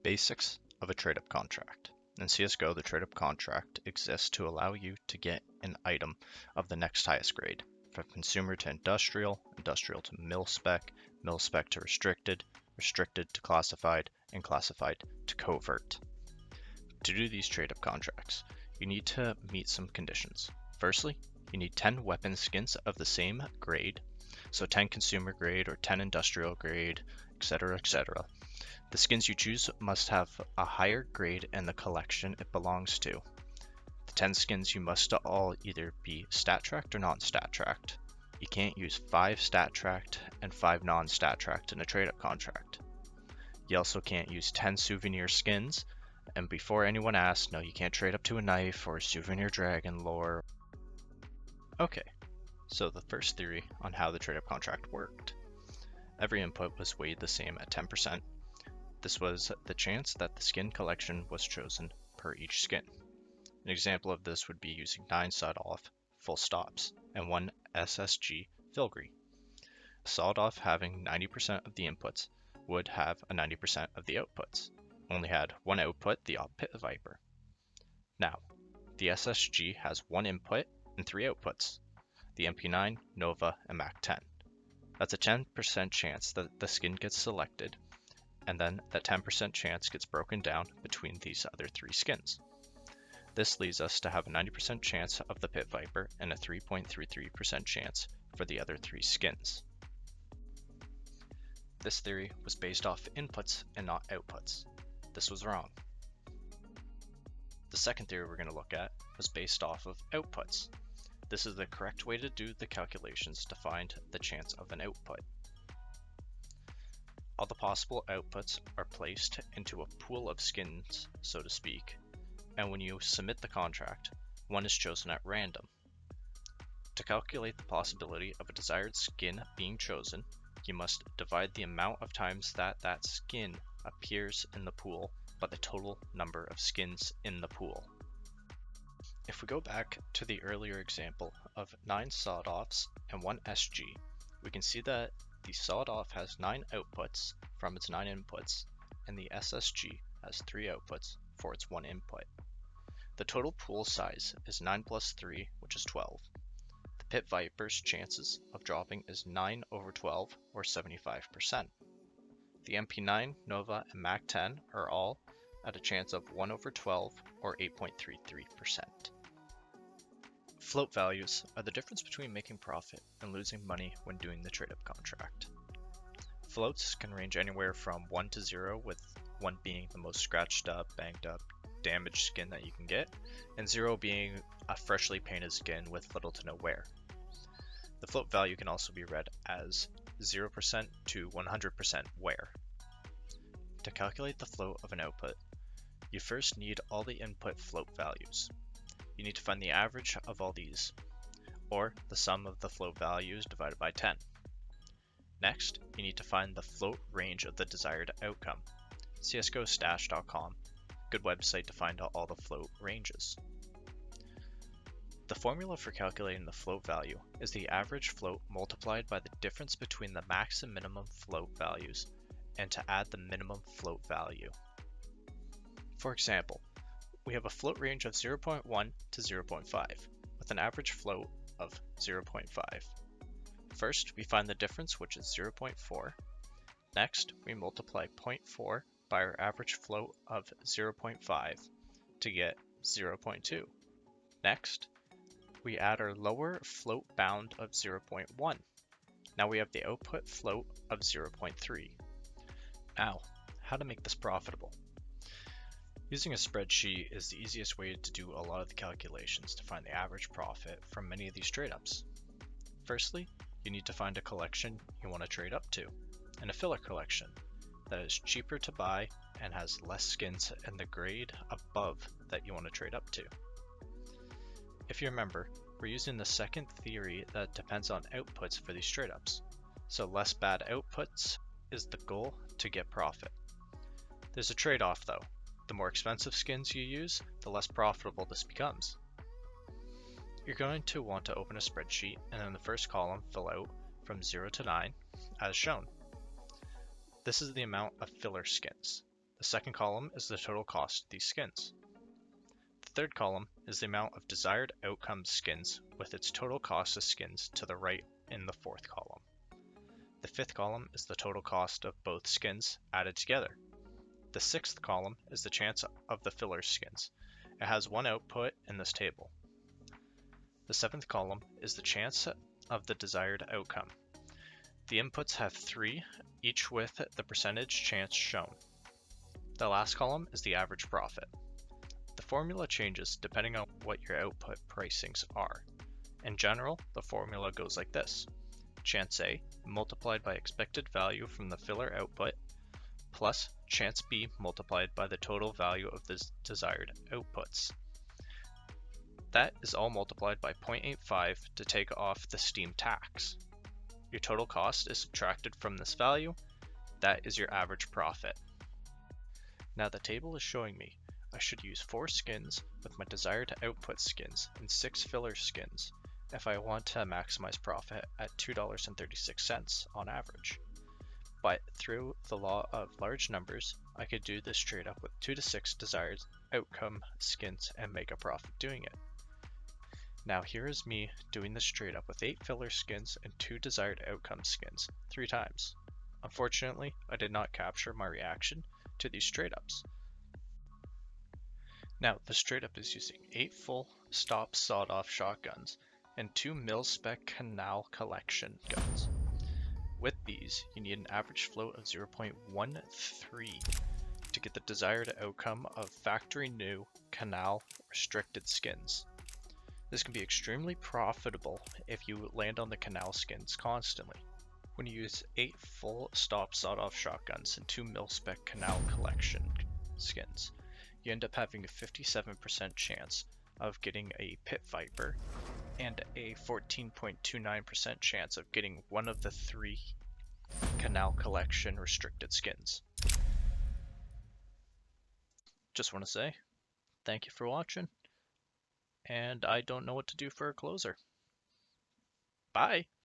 Basics of a trade-up contract. In CSGO, the trade-up contract exists to allow you to get an item of the next highest grade, from consumer to industrial, industrial to mil-spec, mil-spec to restricted, restricted to classified, and classified to covert. To do these trade-up contracts, you need to meet some conditions. Firstly, you need 10 weapon skins of the same grade, so 10 consumer grade or 10 industrial grade, etc., etc. The skins you choose must have a higher grade in the collection it belongs to. The 10 skins you must all either be stat tracked or non-stat tracked. You can't use 5 stat tracked and 5 non-stat tracked in a trade-up contract. You also can't use 10 souvenir skins, and before anyone asks, no, you can't trade up to a knife or souvenir dragon lore. Okay, so the first theory on how the trade-up contract worked. Every input was weighed the same at 10%. This was the chance that the skin collection was chosen per each skin. An example of this would be using 9 sawed-off full stops and 1 SSG filigree. Sawed-off having 90% of the inputs would have a 90% of the outputs. Only had one output, the Pit Viper. Now, the SSG has 1 input and 3 outputs, the MP9, Nova, and MAC-10. That's a 10% chance that the skin gets selected, and then that 10% chance gets broken down between these other 3 skins. This leads us to have a 90% chance of the Pit Viper and a 3.33% chance for the other 3 skins. This theory was based off inputs and not outputs. This was wrong. The second theory we're going to look at was based off of outputs. This is the correct way to do the calculations to find the chance of an output. All the possible outputs are placed into a pool of skins, so to speak, and when you submit the contract, one is chosen at random. To calculate the possibility of a desired skin being chosen, you must divide the amount of times that that skin appears in the pool by the total number of skins in the pool. If we go back to the earlier example of 9 sawed-offs and 1 SG, we can see that the sawed-off has 9 outputs from its 9 inputs, and the SSG has 3 outputs for its 1 input. The total pool size is 9 plus 3, which is 12. The Pit Viper's chances of dropping is 9 over 12, or 75%. The MP9, Nova, and MAC-10 are all at a chance of 1 over 12, or 8.33%. Float values are the difference between making profit and losing money when doing the trade-up contract. Floats can range anywhere from 1 to 0, with 1 being the most scratched up, banged up, damaged skin that you can get, and 0 being a freshly painted skin with little to no wear. The float value can also be read as 0% to 100% wear. To calculate the float of an output, you first need all the input float values. You need to find the average of all these, or the sum of the float values divided by 10. Next, you need to find the float range of the desired outcome. CSGOstash.com, good website to find all the float ranges. The formula for calculating the float value is the average float multiplied by the difference between the max and minimum float values, and to add the minimum float value. For example, we have a float range of 0.1 to 0.5, with an average float of 0.5. First, we find the difference, which is 0.4. Next, we multiply 0.4 by our average float of 0.5 to get 0.2. Next, we add our lower float bound of 0.1. Now we have the output float of 0.3. Now, how to make this profitable? Using a spreadsheet is the easiest way to do a lot of the calculations to find the average profit from many of these trade-ups. Firstly, you need to find a collection you want to trade up to, and a filler collection that is cheaper to buy and has less skins in the grade above that you want to trade up to. If you remember, we're using the second theory that depends on outputs for these trade-ups, so less bad outputs is the goal to get profit. There's a trade-off though. The more expensive skins you use, the less profitable this becomes. You're going to want to open a spreadsheet and in the first column fill out from 0 to 9 as shown. This is the amount of filler skins. The second column is the total cost of these skins. The third column is the amount of desired outcome skins with its total cost of skins to the right in the fourth column. The fifth column is the total cost of both skins added together. The sixth column is the chance of the filler skins. It has one output in this table. The seventh column is the chance of the desired outcome. The inputs have 3, each with the percentage chance shown. The last column is the average profit. The formula changes depending on what your output pricings are. In general, the formula goes like this. Chance A multiplied by expected value from the filler output plus chance B multiplied by the total value of the desired outputs. That is all multiplied by 0.85 to take off the Steam tax. Your total cost is subtracted from this value. That is your average profit. Now the table is showing me I should use 4 skins with my desired output skins and 6 filler skins if I want to maximize profit at $2.36 on average. But through the law of large numbers, I could do this straight up with 2 to 6 desired outcome skins and make a profit doing it. Now here is me doing this straight up with 8 filler skins and 2 desired outcome skins 3 times. Unfortunately, I did not capture my reaction to these straight ups. Now the straight up is using 8 full stop sawed-off shotguns and 2 mil-spec canal collection guns. With these, you need an average float of 0.13 to get the desired outcome of factory new canal restricted skins. This can be extremely profitable if you land on the canal skins constantly. When you use 8 full stop sawed-off shotguns and 2 mil-spec canal collection skins, you end up having a 57% chance of getting a pit viper and a 14.29% chance of getting one of the 3 canal collection restricted skins. Just want to say thank you for watching, and I don't know what to do for a closer. Bye!